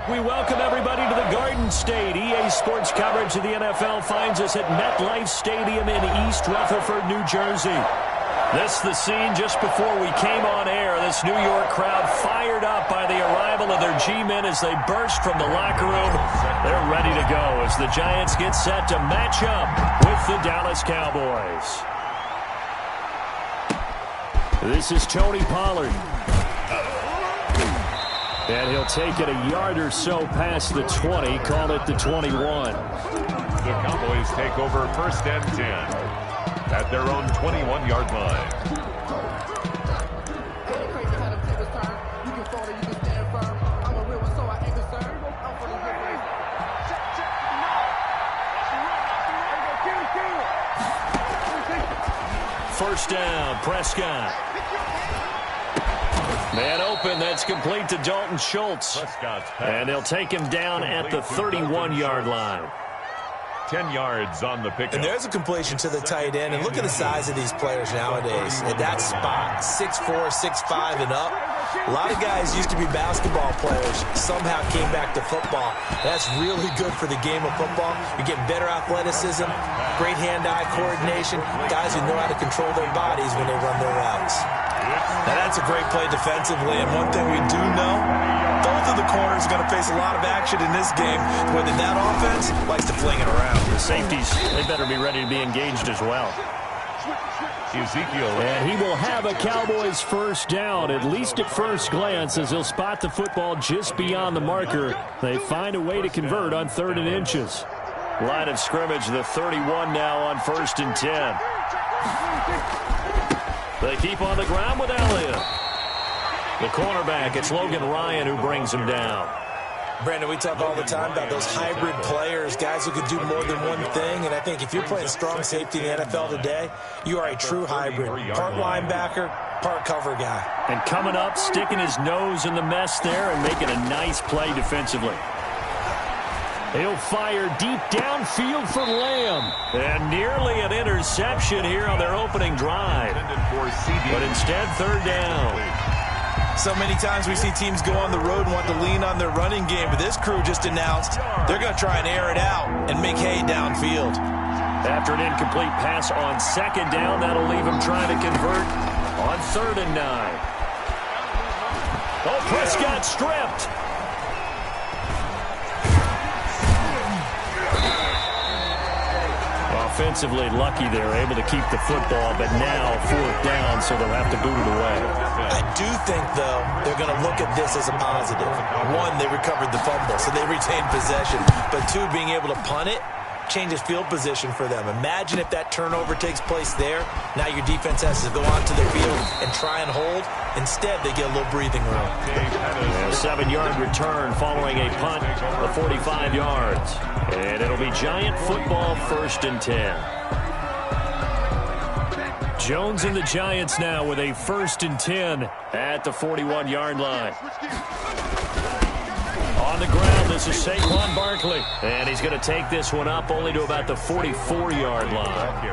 We welcome everybody to the Garden State. EA Sports coverage of the NFL finds us at MetLife Stadium in East Rutherford, New Jersey. This is the scene just before we came on air. This New York crowd fired up by the arrival of their G-men as they burst from the locker room. They're ready to go as the Giants get set to match up with the Dallas Cowboys. This is Tony Pollard. And he'll take it a yard or so past the 20, call it the 21. The Cowboys take over first and 10 at their own 21-yard line. First down, Prescott. Man open, that's complete to Dalton Schultz. And they'll take him down at the 31-yard line. 10 yards on the pickup. And there's a completion to the tight end. And look at the size of these players nowadays. At that spot, 6'4", 6'5", and up. A lot of guys used to be basketball players, somehow came back to football. That's really good for the game of football. You're getting better athleticism, great hand-eye coordination, guys who know how to control their bodies when they run their routes. Now that's a great play defensively, and one thing we do know, both of the corners are going to face a lot of action in this game, whether that offense likes to fling it around. The safeties, they better be ready to be engaged as well. Ezekiel. And he will have a Cowboys first down, at least at first glance, as he'll spot the football just beyond the marker. They find a way to convert on 3rd and inches. Line of scrimmage, the 31 now on 1st and 10. They keep on the ground with Elliott. The cornerback, it's Logan Ryan who brings him down. Brandon, we talk all the time about those hybrid players, guys who could do more than one thing. And I think if you're playing strong safety in the NFL today, you are a true hybrid. Part linebacker, part cover guy. And coming up, sticking his nose in the mess there and making a nice play defensively. He'll fire deep downfield for Lamb. And nearly an interception here on their opening drive. But instead, 3rd down. So many times we see teams go on the road and want to lean on their running game, but this crew just announced they're going to try and air it out and make hay downfield. After an incomplete pass on 2nd down, that'll leave him trying to convert on 3rd and 9. Oh, Prescott stripped. Offensively lucky they're able to keep the football, but now 4th down, so they'll have to boot it away. I do think, though, they're going to look at this as a positive. One, they recovered the fumble, so they retained possession. But two, being able to punt it changes field position for them. Imagine if that turnover takes place there. Now your defense has to go onto the field and try and hold. Instead, they get a little breathing room. A 7-yard return following a punt of 45 yards. And it'll be Giant football 1st and 10. Jones and the Giants now with a 1st and 10 at the 41-yard line. On the ground, this is Saquon Barkley. And he's going to take this one up only to about the 44-yard line.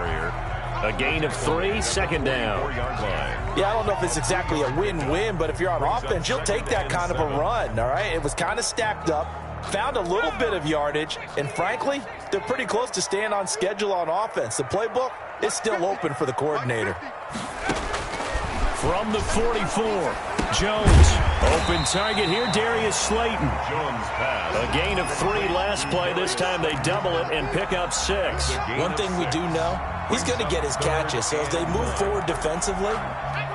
A gain of 3, 2nd down. Yeah, I don't know if it's exactly a win-win, but if you're on offense, you'll take that kind of a run, all right? It was kind of stacked up, found a little bit of yardage, and frankly, they're pretty close to staying on schedule on offense. The playbook is still open for the coordinator. From the 44, Jones. Open target here, Darius Slayton. Jones pass. A gain of 3 last play. This time they double it and pick up 6. One thing we do know, he's going to get his catches. So as they move forward defensively,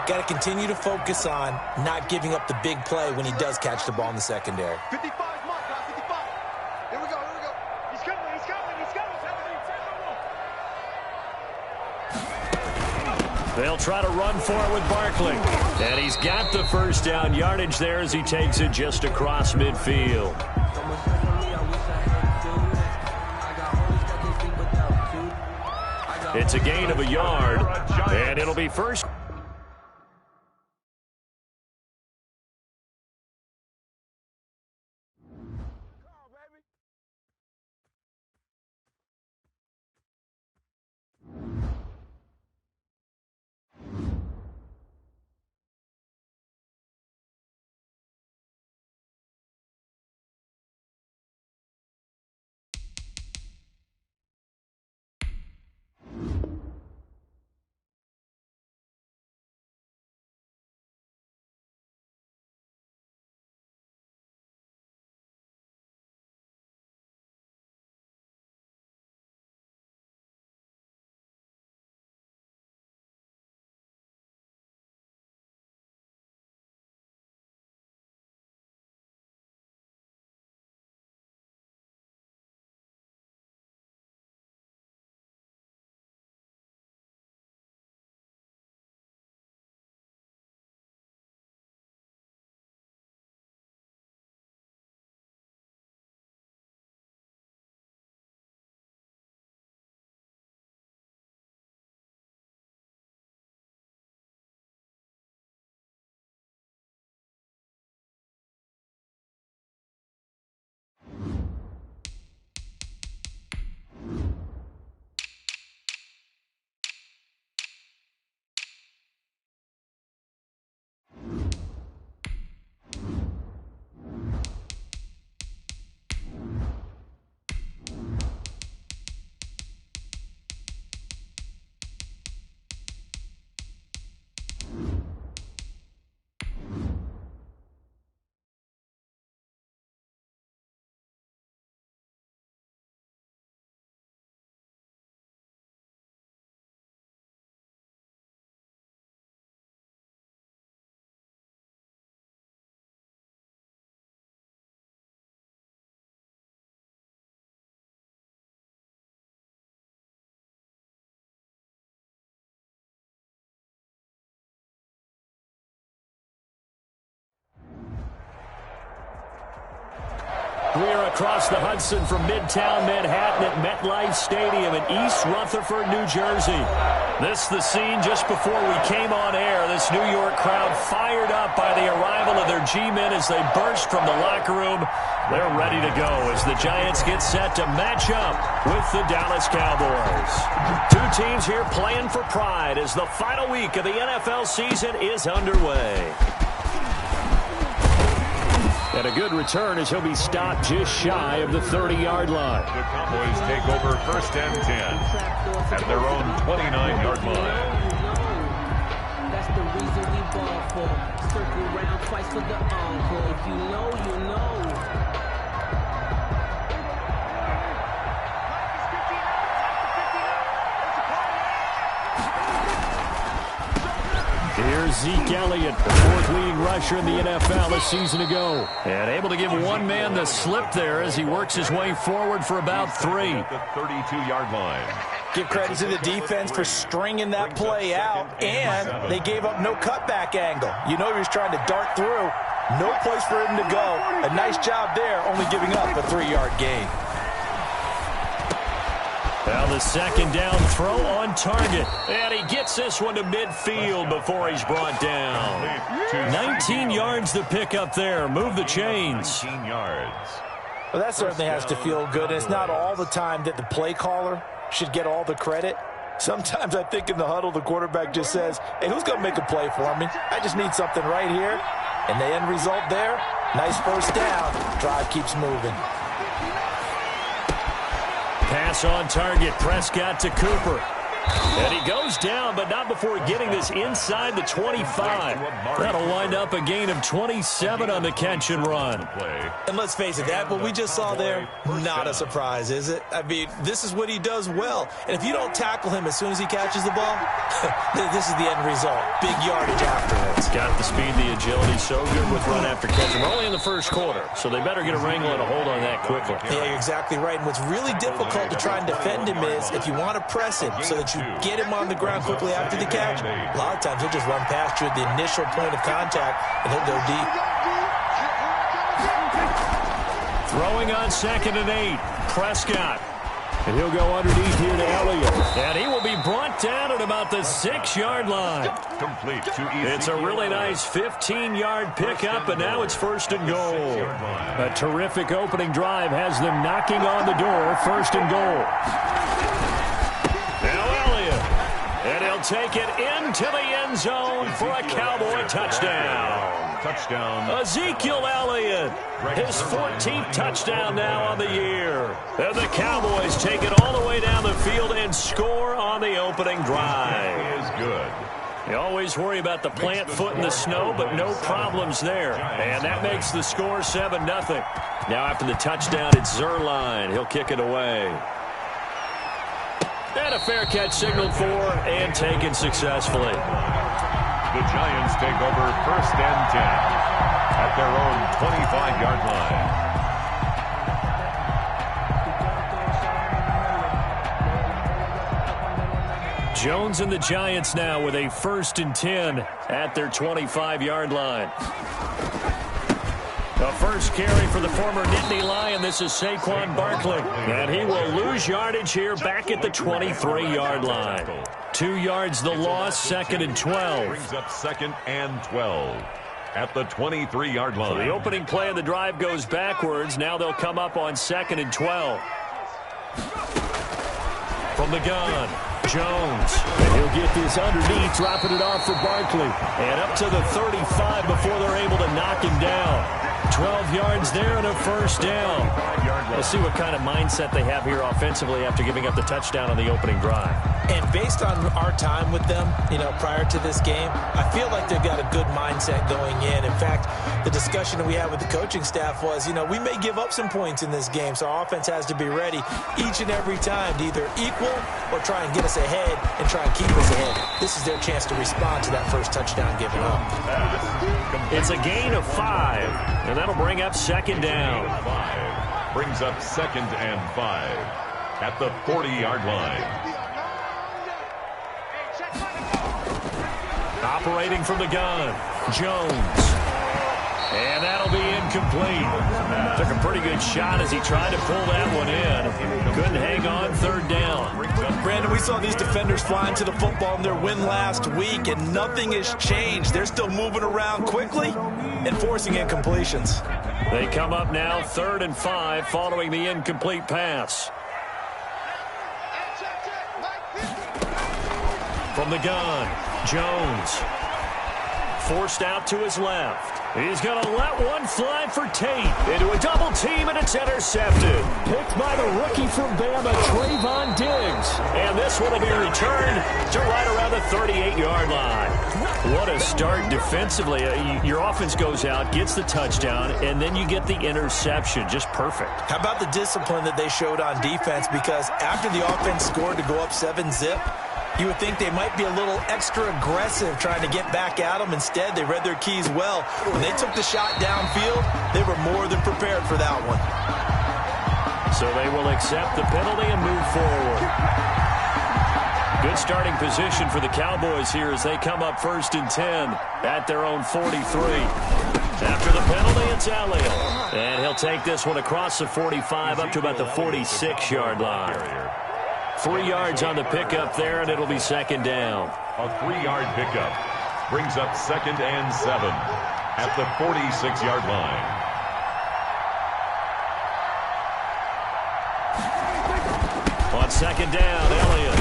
got to continue to focus on not giving up the big play when he does catch the ball in the secondary. 55, mark, 55. Here we go, here we go. He's coming, he's coming, he's coming. They'll try to run for it with Barkley. And he's got the first down yardage there as he takes it just across midfield. It's a gain of a yard, and it'll be first. We are across the Hudson from Midtown Manhattan at MetLife Stadium in East Rutherford, New Jersey. This is the scene just before we came on air. This New York crowd fired up by the arrival of their G-men as they burst from the locker room. They're ready to go as the Giants get set to match up with the Dallas Cowboys. Two teams here playing for pride as the final week of the NFL season is underway. And a good return as he'll be stopped just shy of the 30-yard line. The Cowboys take over 1st and 10 at their own 29-yard line. That's the reason we ball for. Circle around twice for the encore. If you know, you know. Here's Zeke Elliott, the fourth leading rusher in the NFL a season ago. And able to give one man the slip there as he works his way forward for about 3. At the 32-yard line. Give credit to the defense for stringing that play out, and they gave up no cutback angle. You know he was trying to dart through. No place for him to go. A nice job there, only giving up a 3-yard gain. Now the second down throw on target. And he gets this one to midfield before he's brought down. 19 yards to pick up there. Move the chains. 19 yards. Well, that certainly has to feel good. And it's not all the time that the play caller should get all the credit. Sometimes I think in the huddle, the quarterback just says, hey, who's going to make a play for me? I just need something right here. And the end result there, nice first down. Drive keeps moving. Pass on target. Prescott to Cooper. And he goes down, but not before getting this inside the 25. That'll wind up a gain of 27 on the catch and run. And let's face it, that what we just saw there, not a surprise, is it? I mean, this is what he does well. And if you don't tackle him as soon as he catches the ball, this is the end result. Big yardage afterwards. Got the speed, the agility, so good with run after catch. We're only in the first quarter, so they better get a wrangle and a hold on that quickly. Yeah, you're exactly right. And what's really difficult to try and defend him is if you want to press him so that you get him on the ground quickly after the catch, a lot of times he'll just run past you at the initial point of contact, and he'll go deep. Throwing on 2nd and 8. Prescott. And he'll go underneath here to Elliott. And he will be brought down at about the 6-yard line. Complete to It's a really nice 15-yard pickup, and now it's 1st and goal. A terrific opening drive has them knocking on the door. 1st and goal. Now Elliott. And he'll take it into the end zone for a Cowboy touchdown. Touchdown. Ezekiel Elliott, his 14th touchdown now on the year. And the Cowboys take it all the way down the field and score on the opening drive. Is good. You always worry about the plant foot in the snow, but no problems there. And that makes the score 7-0. Now after the touchdown, it's Zerline. He'll kick it away. And a fair catch signaled for and taken successfully. The Giants take over 1st and 10 at their own 25-yard line. Jones and the Giants now with a 1st and 10 at their 25-yard line. The first carry for the former Nittany Lion. This is Saquon Barkley. And he will lose yardage here back at the 23-yard line. 2 yards the loss, 2nd and 12. Brings up 2nd and 12 at the 23-yard line. So the opening play of the drive goes backwards. Now they'll come up on 2nd and 12. From the gun, Jones. And he'll get this underneath, dropping it off for Barkley. And up to the 35 before they're able to knock him down. 12 yards there and a 1st down. Let's see what kind of mindset they have here offensively after giving up the touchdown on the opening drive. And based on our time with them, prior to this game, I feel like they've got a good mindset going in. In fact, the discussion that we had with the coaching staff was, we may give up some points in this game, so our offense has to be ready each and every time to either equal or try and get us ahead and try and keep us ahead. This is their chance to respond to that first touchdown given up. It's a gain of 5, and that'll bring up 2nd down. Brings up 2nd and 5 at the 40-yard line. Operating from the gun, Jones. And that'll be incomplete. Took a pretty good shot as he tried to pull that one in. Couldn't hang on, third down. Brandon, we saw these defenders flying to the football in their win last week, and nothing has changed. They're still moving around quickly and forcing incompletions. They come up now 3rd and 5 following the incomplete pass. From the gun, Jones. Forced out to his left. He's going to let one fly for Tate. Into a double team, and it's intercepted. Picked by the rookie from Bama, Trayvon Diggs. And this one will be returned to right around the 38-yard line. What a start defensively. Your offense goes out, gets the touchdown, and then you get the interception. Just perfect. How about the discipline that they showed on defense? Because after the offense scored to go up 7-zip, you would think they might be a little extra aggressive trying to get back at them. Instead, they read their keys well. When they took the shot downfield, they were more than prepared for that one. So they will accept the penalty and move forward. Good starting position for the Cowboys here as they come up 1st and 10 at their own 43. After the penalty, it's Elliott. And he'll take this one across the 45 up to about the 46-yard line. 3 yards on the pickup there, and it'll be 2nd down. A 3-yard pickup brings up 2nd and 7 at the 46-yard line. On 2nd down, Elliott.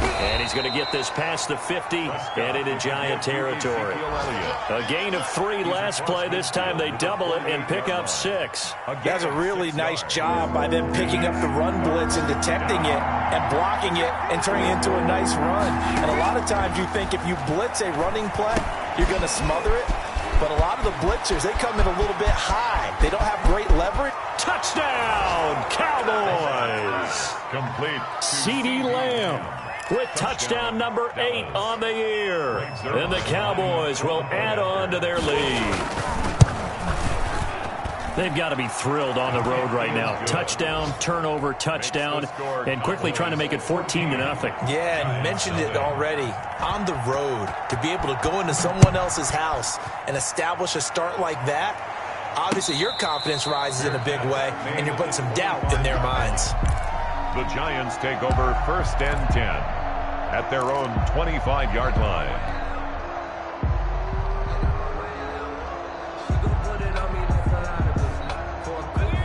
And he's going to get this past the 50 and into Giant territory. A gain of 3 last play. This time they double it and pick up 6. That's a really nice job by them picking up the run blitz and detecting it and blocking it and turning it into a nice run. And a lot of times you think if you blitz a running play, you're going to smother it. But a lot of the blitzers, they come in a little bit high. They don't have great leverage. Touchdown, Cowboys! Complete. CeeDee Lamb with touchdown number 8 on the year. And the Cowboys will add on to their lead. They've got to be thrilled on the road right now. Touchdown, turnover, touchdown, and quickly trying to make it 14-0. Yeah, and mentioned it already. On the road, to be able to go into someone else's house and establish a start like that, obviously your confidence rises in a big way, and you're putting some doubt in their minds. The Giants take over 1st and 10 at their own 25-yard line.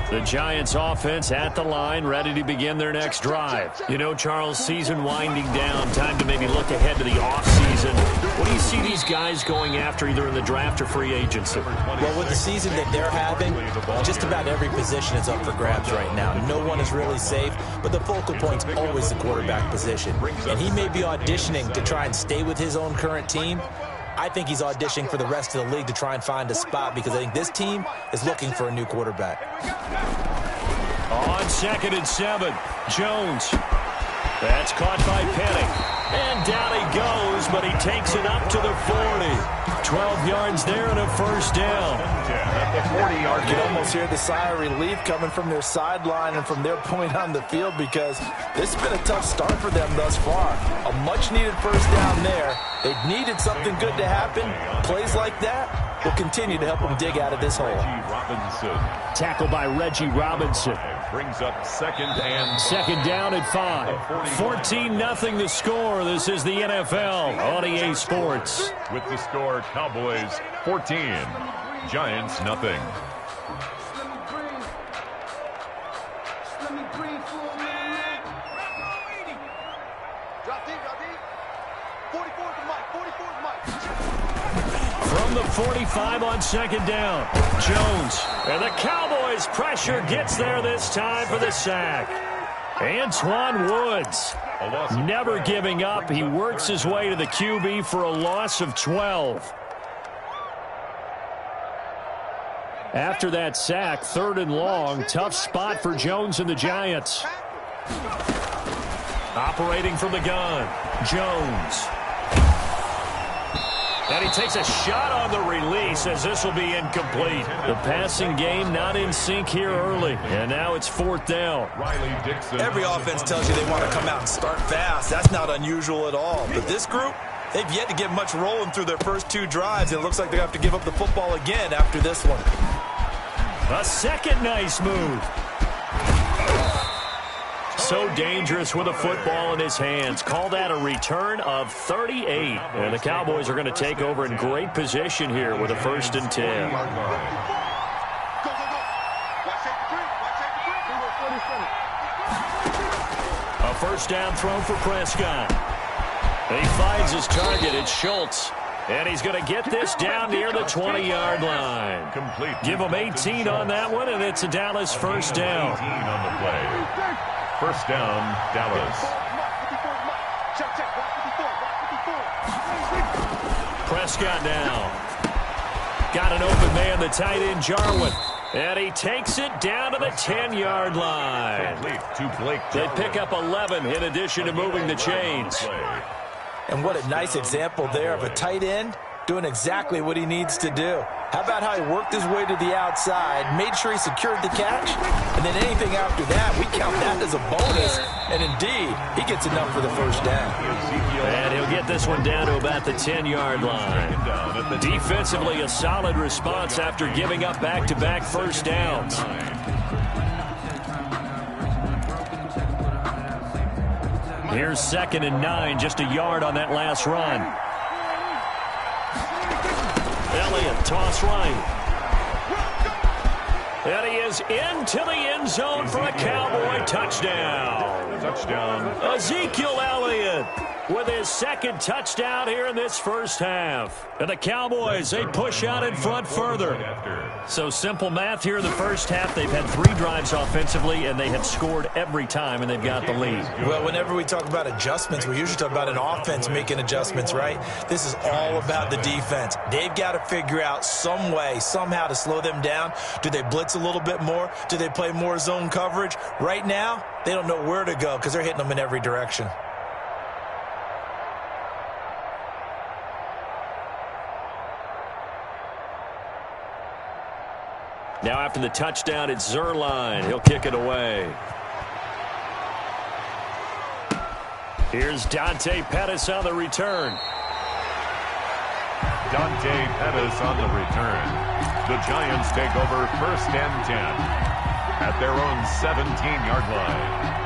The Giants offense at the line, ready to begin their next drive. You know, Charles, season winding down, time to maybe look ahead to the offseason. What do you see these guys going after either in the draft or free agency? Well, with the season that they're having, just about every position is up for grabs right now. No one is really safe, but the focal point's always the quarterback position. And he may be auditioning to try and stay with his own current team. I think he's auditioning for the rest of the league to try and find a spot because I think this team is looking for a new quarterback. On 2nd and 7, Jones. That's caught by Penning. And down he goes, but he takes it up to the 40. 12 yards there and a 1st down. At the 40-yard You can almost hear the sigh of relief coming from their sideline and from their point on the field because this has been a tough start for them thus far. A much-needed 1st down there. They've needed something good to happen. Plays like that will continue to help them dig out of this hole. Tackle by Reggie Robinson. Brings up 2nd and 2nd down at 5. 14-0 the score. This is the NFL on EA Sports. with the score Cowboys 14, Giants nothing. From the 45 on 2nd down, Jones. And the Cowboys pressure gets there this time for the sack. Antoine Woods, never giving up. He works his way to the QB for a loss of 12. After that sack, 3rd and long, tough spot for Jones and the Giants. Operating from the gun, Jones. And he takes a shot on the release as this will be incomplete. The passing game not in sync here early. And now it's 4th down. Every offense tells you they want to come out and start fast. That's not unusual at all. But this group, They've yet to get much rolling through their first 2 drives. It looks like they have to give up the football again after this one. A second nice move. So dangerous with a football in his hands. Call that a return of 38. And the Cowboys are going to take over in great position here with a 1st and 10. A first down throw for Prescott. He finds his target. It's Schultz. And he's going to get this down near the 20-yard line. Complete. Give him 18 on that one, and it's a Dallas first down. 18 on the play. First down, Dallas. Prescott now. Got an open man, the tight end, Jarwin. And he takes it down to the 10-yard line. They pick up 11 in addition to moving the chains. And what a nice example there of a tight end doing exactly what he needs to do. How about how he worked his way to the outside, made sure he secured the catch, and then anything after that, we count that as a bonus. And indeed, he gets enough for the first down. And he'll get this one down to about the 10-yard line. Defensively, a solid response after giving up back-to-back first downs. Here's 2nd and 9, just a yard on that last run. Elliott, toss right. And he is into the end zone for a Cowboy touchdown. Ezekiel Elliott with his 2nd touchdown here in this first half. And the Cowboys, they push out in front further. So simple math here in the first half. They've had 3 drives offensively, and they have scored every time, and they've got the lead. Well, whenever we talk about adjustments, we usually talk about an offense making adjustments, right? This is all about the defense. They've got to figure out some way, somehow to slow them down. Do they blitz a little bit more? Do they play more zone coverage? Right now, they don't know where to go because they're hitting them in every direction. Now after the touchdown, it's Zuerlein. He'll kick it away. Here's Dante Pettis on the return. Dante Pettis on the return. The Giants take over 1st and 10 at their own 17-yard line.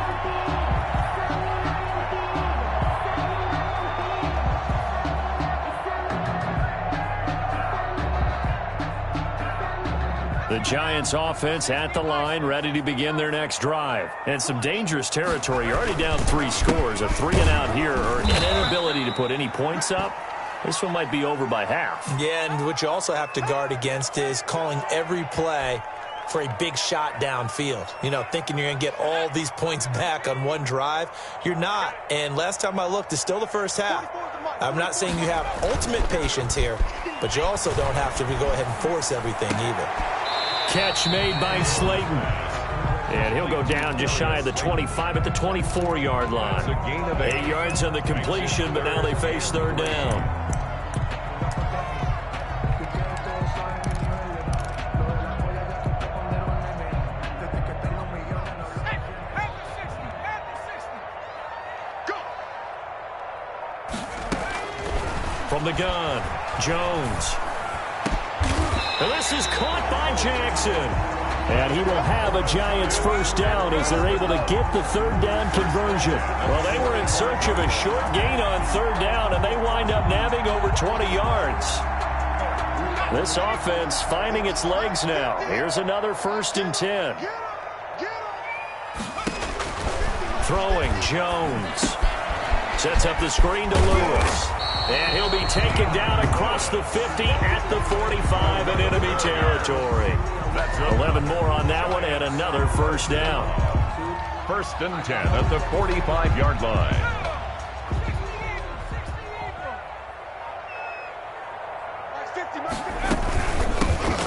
The Giants offense at the line, ready to begin their next drive. And some dangerous territory. You're already down 3 scores. A 3-and-out here, or an inability to put any points up. This one might be over by half. Yeah, and what you also have to guard against is calling every play for a big shot downfield. You know, thinking you're going to get all these points back on one drive. You're not. And last time I looked, it's still the first half. I'm not saying you have ultimate patience here, but you also don't have to go ahead and force everything either. Catch made by Slayton. And he'll go down just shy of the 25 at the 24-yard line. 8 yards on the completion, but now they face 3rd down. From the gun, Jones. And this is caught by Jackson. And he will have a Giants first down as they're able to get the 3rd down conversion. Well, they were in search of a short gain on 3rd down, and they wind up nabbing over 20 yards. This offense finding its legs now. Here's another 1st and 10. Throwing, Jones. Sets up the screen to Lewis. And he'll be taken down across the 50 at the 45 in enemy territory. 11 more on that one and another first down. 1st and 10 at the 45-yard line.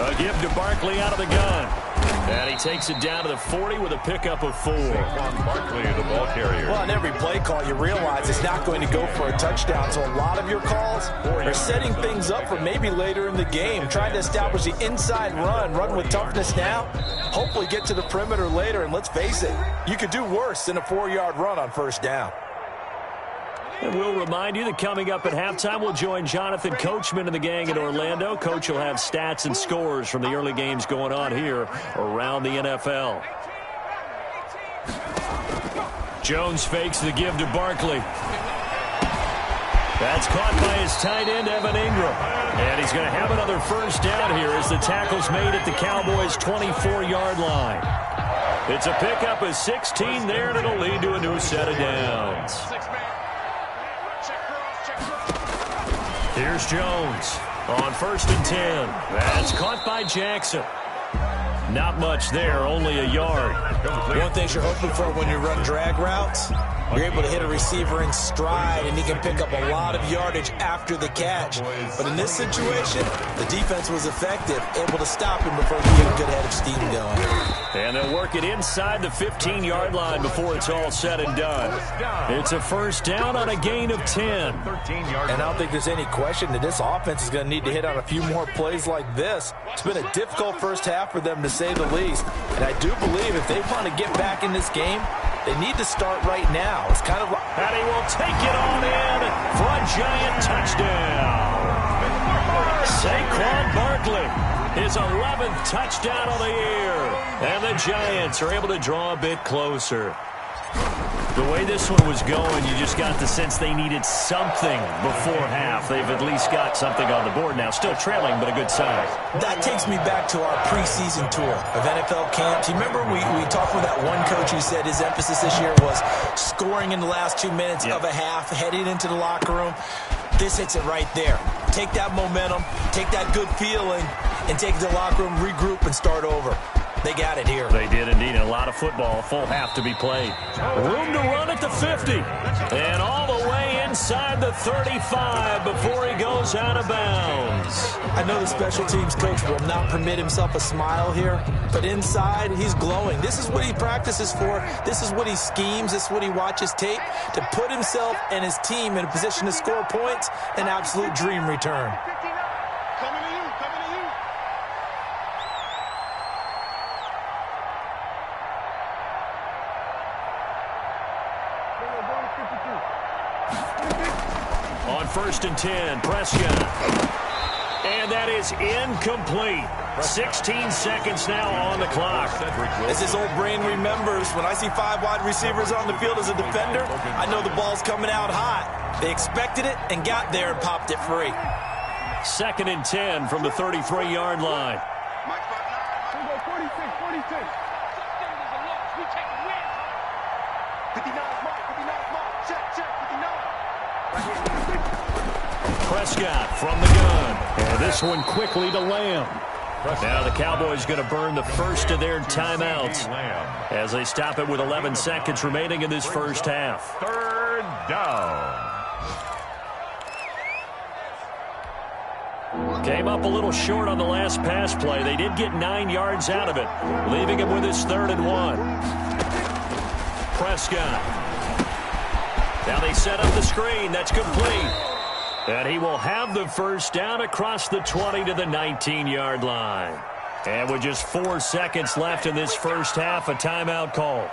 A give to Barkley out of the gun. And he takes it down to the 40 with a pickup of 4. Barkley, the ball carrier. Well, on every play call, you realize it's not going to go for a touchdown. So a lot of your calls are setting things up for maybe later in the game, trying to establish the inside run with toughness now, hopefully get to the perimeter later. And let's face it, you could do worse than a 4-yard run on 1st down. And we'll remind you that coming up at halftime, we'll join Jonathan Coachman and the gang in Orlando. Coach will have stats and scores from the early games going on here around the NFL. Jones fakes the give to Barkley. That's caught by his tight end, Evan Ingram. And he's going to have another first down here as the tackle's made at the Cowboys' 24-yard line. It's a pickup of 16 there, and it'll lead to a new set of downs. Here's Jones on 1st and 10. That's caught by Jackson. Not much there, only a yard. One thing you're hoping for when you run drag routes, you're able to hit a receiver in stride, and he can pick up a lot of yardage after the catch. But in this situation, the defense was effective, able to stop him before he get a good head of steam going. And they'll work it inside the 15-yard line before it's all said and done. It's a first down on a gain of 10. And I don't think there's any question that this offense is going to need to hit on a few more plays like this. It's been a difficult first half for them, to say the least. And I do believe if they want to get back in this game, they need to start right now. It's kind of like... And he will take it on in for a giant touchdown. Saquon Barkley, his 11th touchdown of the year. And the Giants are able to draw a bit closer. The way this one was going, you just got the sense they needed something before half. They've at least got something on the board now. Still trailing, but a good sign. That takes me back to our preseason tour of NFL camps. You remember we talked with that one coach who said his emphasis this year was scoring in the last 2 minutes of a half, heading into the locker room. This hits it right there. Take that momentum, take that good feeling, and take it to the locker room, regroup, and start over. They got it here. They did indeed. A lot of football, full half to be played. Room to run at the 50. And all the way inside the 35 before he goes out of bounds. I know the special teams coach will not permit himself a smile here, but inside he's glowing. This is what he practices for. This is what he schemes. This is what he watches tape to put himself and his team in a position to score points. An absolute dream return. On 1st and 10, Prescott. And that is incomplete. 16 seconds now on the clock. As his old brain remembers, when I see 5 wide receivers on the field as a defender, I know the ball's coming out hot. They expected it and got there and popped it free. 2nd and 10 from the 33-yard line. Prescott from the gun. And this one quickly to Lamb. Now the Cowboys going to burn the first of their timeouts as they stop it with 11 seconds remaining in this first half. 3rd down. Came up a little short on the last pass play. They did get 9 yards out of it, leaving him with his 3rd and 1. Prescott. Now they set up the screen. That's complete. And he will have the first down across the 20 to the 19-yard line. And with just 4 seconds left in this first half, a timeout call.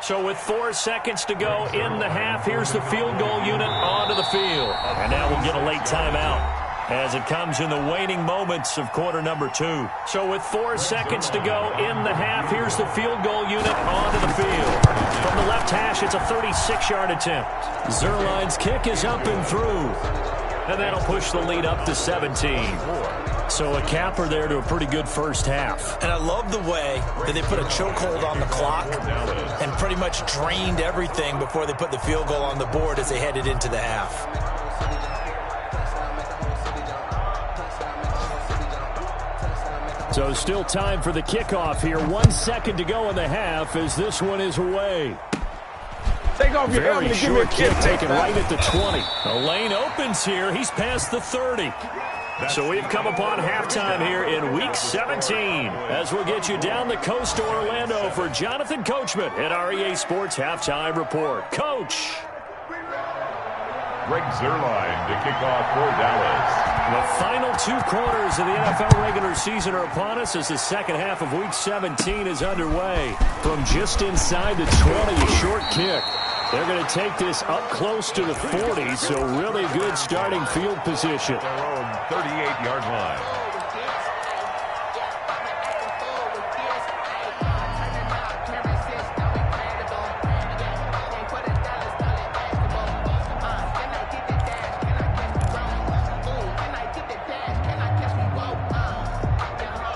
So with 4 seconds to go in the half, here's the field goal unit onto the field. And now we'll get a late timeout as it comes in the waning moments of quarter number 2. So with 4 seconds to go in the half, here's the field goal unit onto the field. From the left hash, it's a 36-yard attempt. Zerline's kick is up and through. And that'll push the lead up to 17. So a capper there to a pretty good first half. And I love the way that they put a chokehold on the clock and pretty much drained everything before they put the field goal on the board as they headed into the half. So still time for the kickoff here. 1 second to go in the half as this one is away. Take off your Very helmet and give me a short kick kiss. taken right at the 20. The lane opens here. He's past the 30. So we've come upon halftime here in Week 17 as we'll get you down the coast to Orlando for Jonathan Coachman at our EA Sports Halftime Report. Coach. Greg Zerline to kick off for Dallas. The final 2 quarters of the NFL regular season are upon us as the second half of Week 17 is underway. From just inside the 20, a short kick. They're going to take this up close to the 40, so really good starting field position. Their own 38-yard line.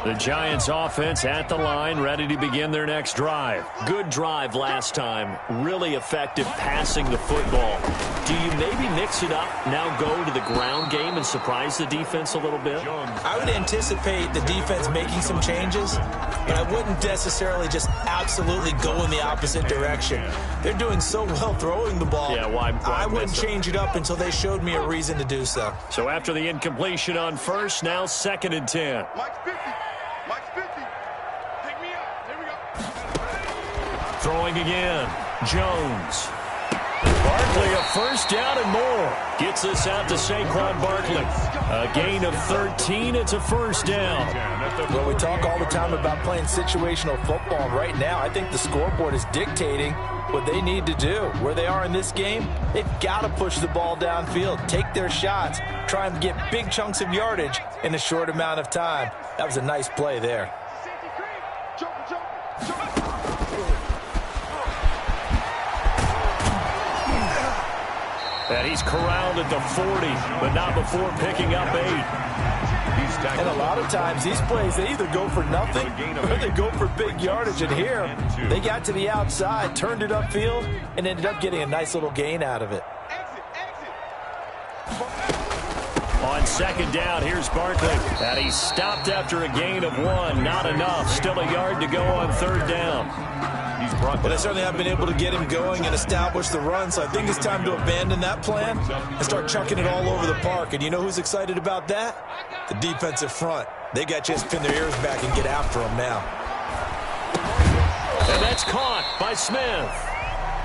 The Giants offense at the line, ready to begin their next drive. Good drive last time. Really effective passing the football. Do you maybe mix it up, now go to the ground game and surprise the defense a little bit? I would anticipate the defense making some changes, but I wouldn't necessarily just absolutely go in the opposite direction. They're doing so well throwing the ball. Yeah, why I wouldn't change it up until they showed me a reason to do so. So after the incompletion on first, now 2nd and 10. Mike's 50. Mike's 50. Pick me up. Here we go. Throwing again. Jones. Barkley, a first down and more. Gets this out to Saquon Barkley. A gain of 13. It's a first down. Well, we talk all the time about playing situational football. Right now, I think the scoreboard is dictating what they need to do. Where they are in this game, they've got to push the ball downfield, take their shots, try and get big chunks of yardage in a short amount of time. That was a nice play there. And he's corralled at the 40, but not before picking up 8. And a lot of times these plays, they either go for nothing or they go for big yardage. And here, they got to the outside, turned it upfield, and ended up getting a nice little gain out of it. On 2nd down, here's Barkley. And he's stopped after a gain of 1. Not enough. Still a yard to go on 3rd down. But they certainly have been able to get him going and establish the run, so I think it's time to abandon that plan and start chucking it all over the park. And you know who's excited about that? The defensive front. They got just pin their ears back and get after him now. And that's caught by Smith.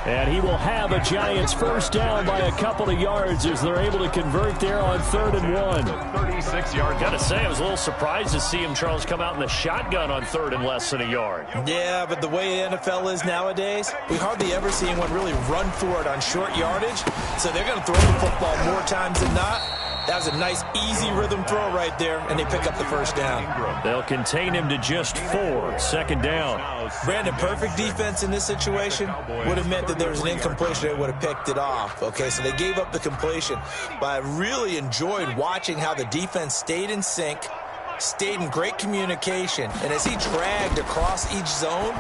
And he will have a Giants first down by a couple of yards as they're able to convert there on 3rd and 1. 36 yards. Got to say, I was a little surprised to see him, Charles, come out in the shotgun on 3rd and less than a yard. Yeah, but the way the NFL is nowadays, we hardly ever see anyone really run for it on short yardage. So they're going to throw the football more times than not. That was a nice, easy rhythm throw right there, and they pick up the first down. They'll contain him to just 4. 2nd down. Brandon, perfect defense in this situation would have meant that there was an incompletion. They would have picked it off. Okay, so they gave up the completion. But I really enjoyed watching how the defense stayed in sync, stayed in great communication. And as he dragged across each zone,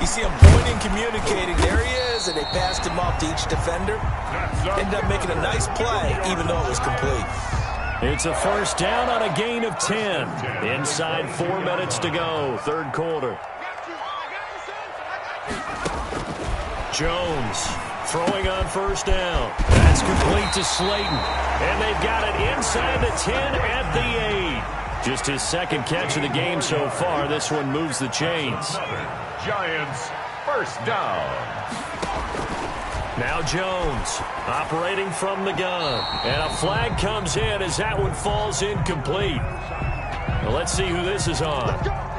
you see him pointing, communicating. There he is, and they passed him off to each defender. Ended up making a nice play, even though it was complete. It's a first down on a gain of 10. Inside 4 minutes to go, 3rd quarter. Jones throwing on first down. That's complete to Slayton. And they've got it inside the 10 at the 8. Just his 2nd catch of the game so far. This one moves the chains. Giants first down. Now Jones operating from the gun. And a flag comes in as that one falls incomplete. Well, let's see who this is on.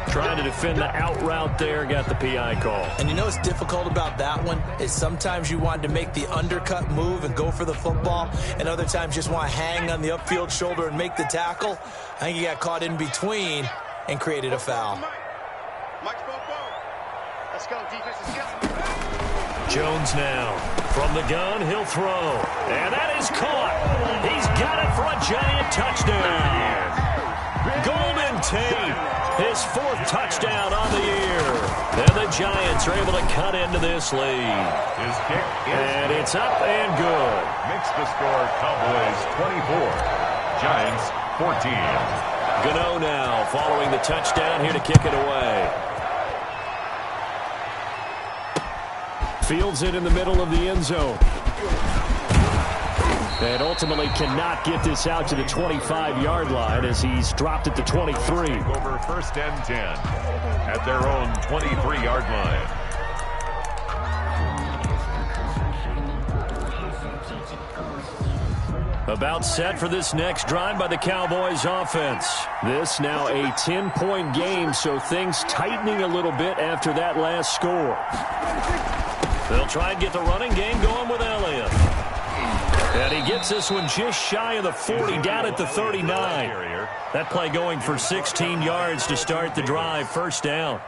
Trying to defend the out route there, got the PI call. And you know what's difficult about that one is sometimes you want to make the undercut move and go for the football, and other times you just want to hang on the upfield shoulder and make the tackle. I think he got caught in between and created a foul. Mike's let's go, defense, let's go. Jones now from the gun, he'll throw. And that is caught. He's got it for a Giant touchdown. Golden Tate, his 4th touchdown on the year. And the Giants are able to cut into this lead. His kick is and it's up and good. Makes the score Cowboys 24, Giants 14. Gano now following the touchdown here to kick it away. Fields it in the middle of the end zone. And ultimately cannot get this out to the 25-yard line as he's dropped at the 23. Over 1st and 10 at their own 23-yard line. About set for this next drive by the Cowboys offense. This now a 10-point game, so things tightening a little bit after that last score. They'll try and get the running game going with Elliott. And he gets this one just shy of the 40, down at the 39. That play going for 16 yards to start the drive, first down.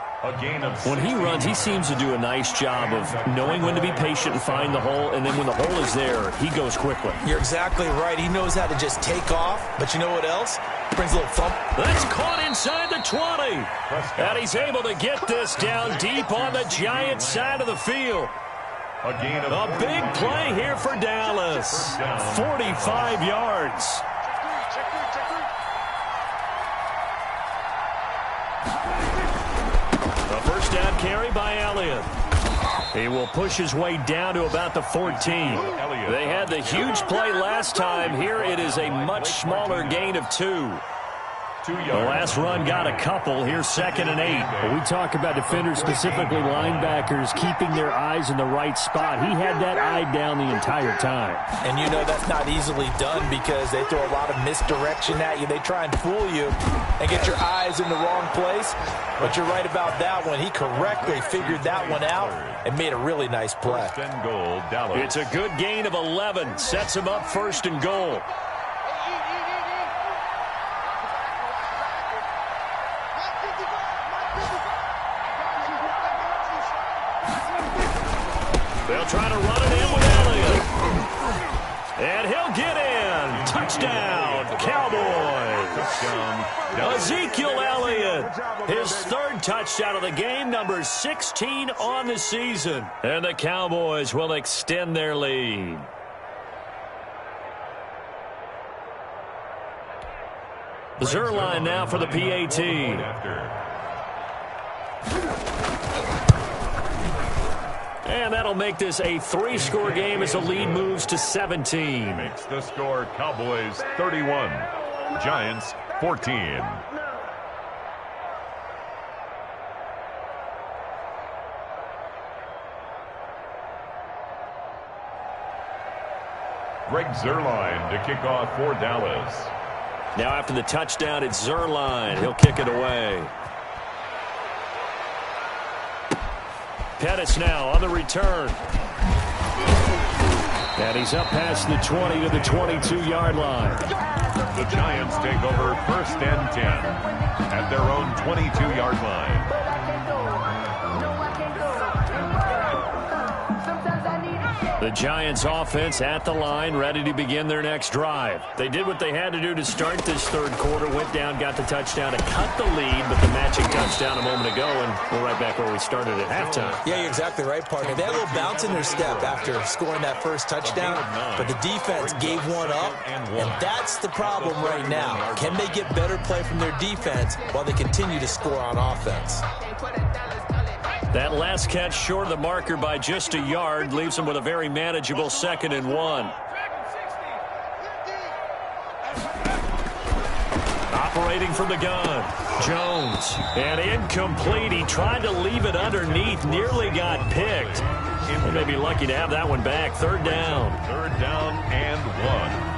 When he runs, he seems to do a nice job of knowing when to be patient and find the hole, and then when the hole is there, he goes quickly. You're exactly right. He knows how to just take off, but you know what else? Brings a little thump. That's caught inside the 20. And he's able to get this down deep on the Giants side of the field. A big play here for Dallas. 45 yards. A first down carry by Elliott. He will push his way down to about the 14. They had the huge play last time. Here it is a much smaller gain of 2. The last run got a couple. Here's 2nd and 8. When we talk about defenders, specifically linebackers, keeping their eyes in the right spot. He had that eye down the entire time. And you know that's not easily done because they throw a lot of misdirection at you. They try and fool you and get your eyes in the wrong place. But you're right about that one. He correctly figured that one out and made a really nice play. First and goal, Dallas. It's a good gain of 11. Sets him up 1st and goal. They'll try to run it in with Elliott. And he'll get in. Touchdown, Cowboys. Ezekiel Elliott, his 3rd touchdown of the game, number 16 on the season. And the Cowboys will extend their lead. Zerline now for the PAT. And that'll make this a 3-score game as the lead moves to 17. Makes the score Cowboys 31, Giants 14. Greg Zerline to kick off for Dallas. Now after the touchdown, it's Zerline. He'll kick it away. Pettis now on the return. And he's up past the 20 to the 22-yard line. The Giants take over 1st and 10 at their own 22-yard line. The Giants offense at the line, ready to begin their next drive. They did what they had to do to start this 3rd quarter, went down, got the touchdown to cut the lead, but the matching touchdown a moment ago, and we're right back where we started at halftime. Yeah, you're exactly right, partner. They had a little bounce in their step after scoring that 1st touchdown, but the defense gave one up, and that's the problem right now. Can they get better play from their defense while they continue to score on offense? That last catch short of the marker by just a yard leaves them with a very manageable 2nd and 1. Operating from the gun, Jones. And incomplete. He tried to leave it underneath, nearly got picked. They may be lucky to have that one back. 3rd down. 3rd down and 1.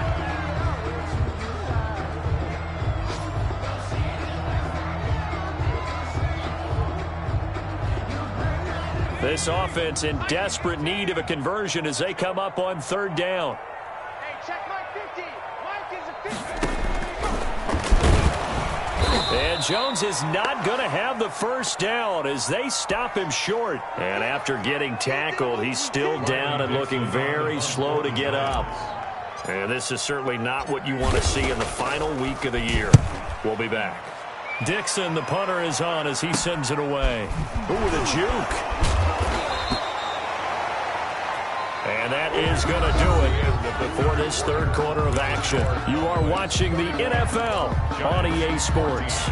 This offense in desperate need of a conversion as they come up on 3rd down. Hey, check Mike 50. Mike is a 50. And Jones is not going to have the 1st down as they stop him short. And after getting tackled, he's still down and looking very slow to get up. And this is certainly not what you want to see in the final week of the year. We'll be back. Dixon, the punter, is on as he sends it away. Ooh, with a juke. And that is going to do it for this 3rd quarter of action. You are watching the NFL on EA Sports.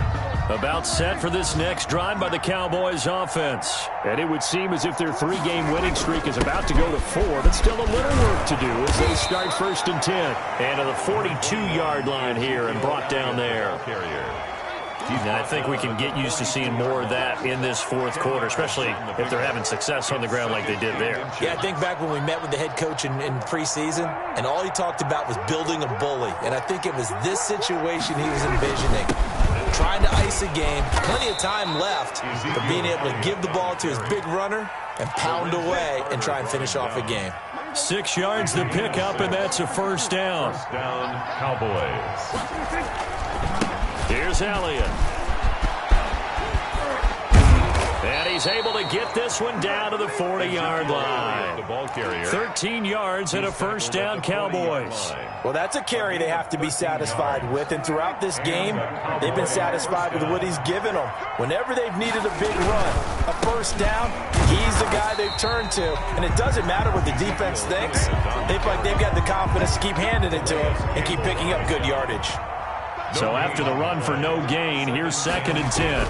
About set for this next drive by the Cowboys offense. And it would seem as if their 3-game winning streak is about to go to 4, but still a little work to do as they start 1st and 10. And to the 42-yard line here and brought down there. And I think we can get used to seeing more of that in this 4th quarter, especially if they're having success on the ground like they did there. Yeah, I think back when we met with the head coach in preseason, and all he talked about was building a bully. And I think it was this situation he was envisioning. Trying to ice a game, plenty of time left, but being able to give the ball to his big runner and pound away and try and finish off a game. 6 yards to pick up, and that's a first down. First down, Cowboys. Here's Elliott. And he's able to get this one down to the 40-yard line. The ball carrier. 13 yards and a first down, Cowboys. Well, that's a carry they have to be satisfied with, and throughout this game, they've been satisfied with what he's given them. Whenever they've needed a big run, a first down, he's the guy they've turned to. And it doesn't matter what the defense thinks. They feel like they've got the confidence to keep handing it to him and keep picking up good yardage. So after the run for no gain, here's 2nd and 10.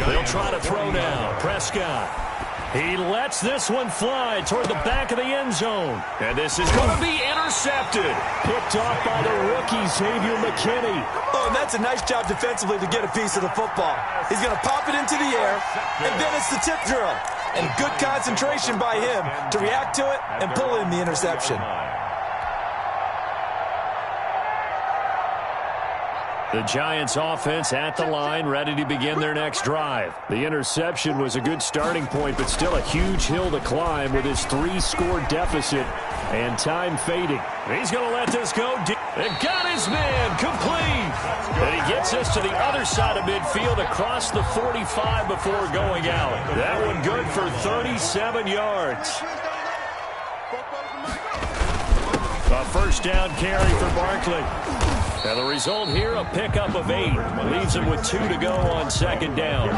They'll try to throw now. Prescott. He lets this one fly toward the back of the end zone. And this is going to be intercepted. Picked off by the rookie, Xavier McKinney. Oh, and that's a nice job defensively to get a piece of the football. He's going to pop it into the air, and then it's the tip drill. And good concentration by him to react to it and pull in the interception. The Giants offense at the line, ready to begin their next drive. The interception was a good starting point, but still a huge hill to climb with his 3-score deficit and time fading. He's going to let this go deep. And got his man complete. And he gets us to the other side of midfield across the 45 before going out. That one good for 37 yards. A first down carry for Barkley. Now the result here, a pickup of 8. Leaves him with 2 to go on 2nd down.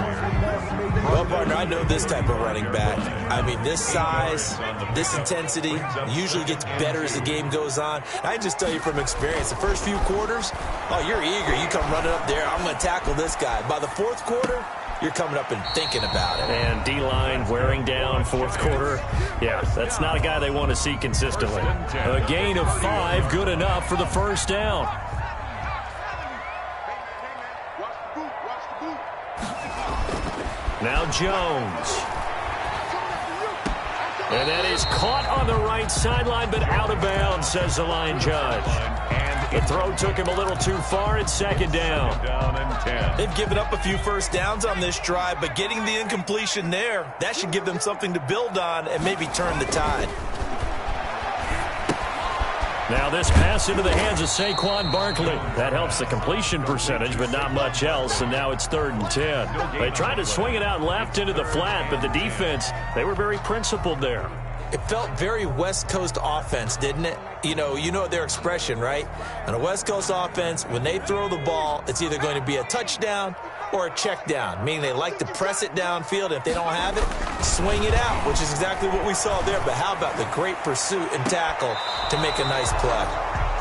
Well, partner, I know this type of running back. I mean, this size, this intensity usually gets better as the game goes on. I can just tell you from experience, the first few quarters, oh, you're eager. You come running up there, I'm going to tackle this guy. By the 4th quarter, you're coming up and thinking about it. And D-line wearing down 4th quarter. Yeah, that's not a guy they want to see consistently. A gain of 5, good enough for the first down. Now Jones. And that is caught on the right sideline, but out of bounds, says the line judge. And the throw took him a little too far. It's 2nd down. Down and 10. They've given up a few first downs on this drive, but getting the incompletion there, that should give them something to build on and maybe turn the tide. Now this pass into the hands of Saquon Barkley. That helps the completion percentage, but not much else, and now it's 3rd and 10. They tried to swing it out left into the flat, but the defense, they were very principled there. It felt very West Coast offense, didn't it? You know their expression, right? On a West Coast offense, when they throw the ball, it's either going to be a touchdown or a check down, meaning they like to press it downfield. If they don't have it, swing it out, which is exactly what we saw there. But how about the great pursuit and tackle to make a nice play?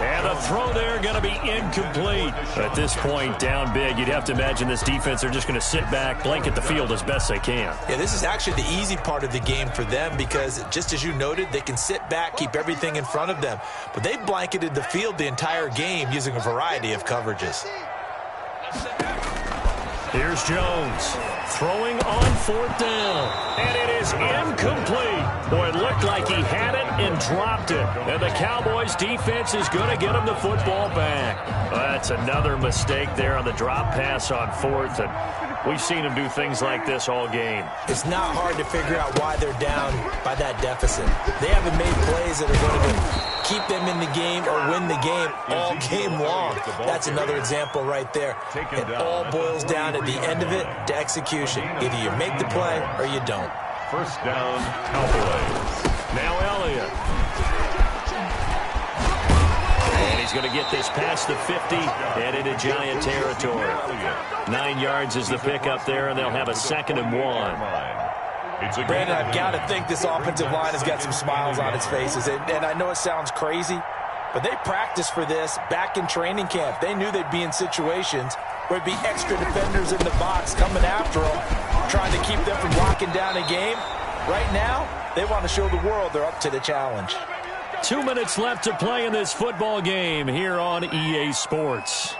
And the throw there going to be incomplete. At this point, down big, you'd have to imagine this defense are just going to sit back, blanket the field as best they can. Yeah, this is actually the easy part of the game for them because, just as you noted, they can sit back, keep everything in front of them. But they blanketed the field the entire game using a variety of coverages. Here's Jones throwing on 4th down, and it is incomplete. Boy, it looked like he had it and dropped it. And the Cowboys defense is going to get him the football back. That's another mistake there on the drop pass on 4th, and we've seen him do things like this all game. It's not hard to figure out why they're down by that deficit. They haven't made plays that are going to keep them in the game or win the game all game long. That's another example right there. It all boils down at the end of it to execution. Either you make the play or you don't. First down, Cowboys. Now Elliott. And he's going to get this past the 50 and into Giant territory. 9 yards is the pickup there, and they'll have a 2nd and 1. Brandon, I've got to think this offensive line has got some smiles on its faces. And I know it sounds crazy, but they practiced for this back in training camp. They knew they'd be in situations where it'd be extra defenders in the box coming after them, trying to keep them from locking down a game. Right now, they want to show the world they're up to the challenge. 2 minutes left to play in this football game here on EA Sports.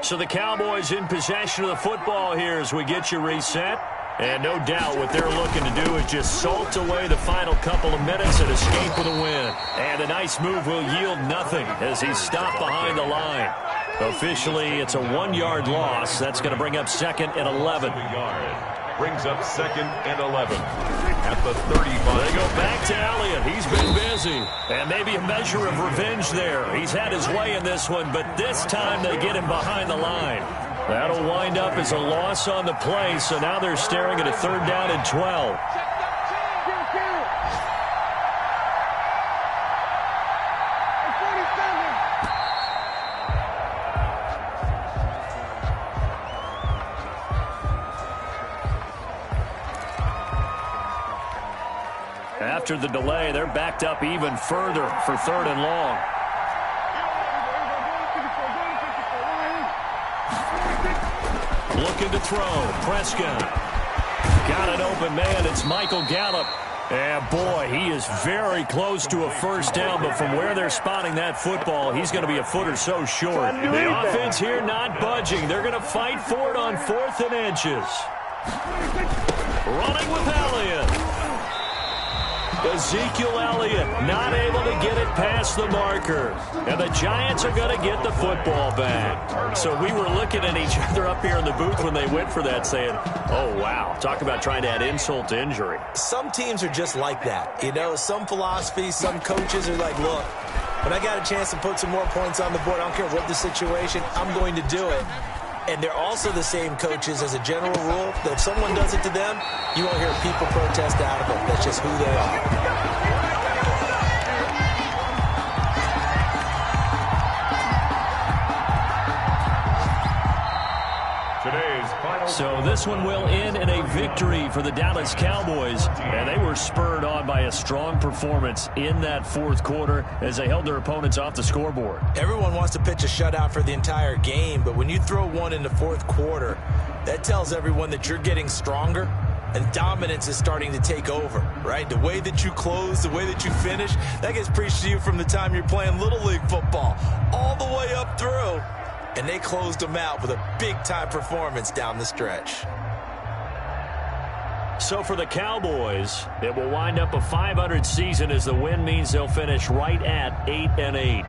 So the Cowboys in possession of the football here as we get you reset. And no doubt what they're looking to do is just salt away the final couple of minutes and escape with a win. And a nice move will yield nothing as he's stopped behind the line. Officially, it's a 1-yard loss. That's going to bring up 2nd and 11. Brings up 2nd and 11. at the 35. They go back to Elliott. He's been busy. And maybe a measure of revenge there. He's had his way in this one, but this time they get him behind the line. That'll wind up as a loss on the play, so now they're staring at a 3rd down and 12. After the delay, they're backed up even further for 3rd and long. Looking to throw. Prescott. Got an open man. It's Michael Gallup. And, boy, he is very close to a 1st down, but from where they're spotting that football, he's going to be a foot or so short. The offense here not budging. They're going to fight for it on 4th and inches. Running with Elliott. Ezekiel Elliott not able to get it past the marker. And the Giants are going to get the football back. So we were looking at each other up here in the booth when they went for that saying, oh, wow, talk about trying to add insult to injury. Some teams are just like that. You know, some philosophies, some coaches are like, look, when I got a chance to put some more points on the board, I don't care what the situation, I'm going to do it. And they're also the same coaches as a general rule that if someone does it to them, you won't hear people protest out of it. That's just who they are. So this one will end in a victory for the Dallas Cowboys. And they were spurred on by a strong performance in that 4th quarter as they held their opponents off the scoreboard. Everyone wants to pitch a shutout for the entire game, but when you throw one in the 4th quarter, that tells everyone that you're getting stronger and dominance is starting to take over, right? The way that you close, the way that you finish, that gets preached to you from the time you're playing Little League football all the way up through. And they closed them out with a big-time performance down the stretch. So for the Cowboys, it will wind up a 500 season as the win means they'll finish right at 8-8.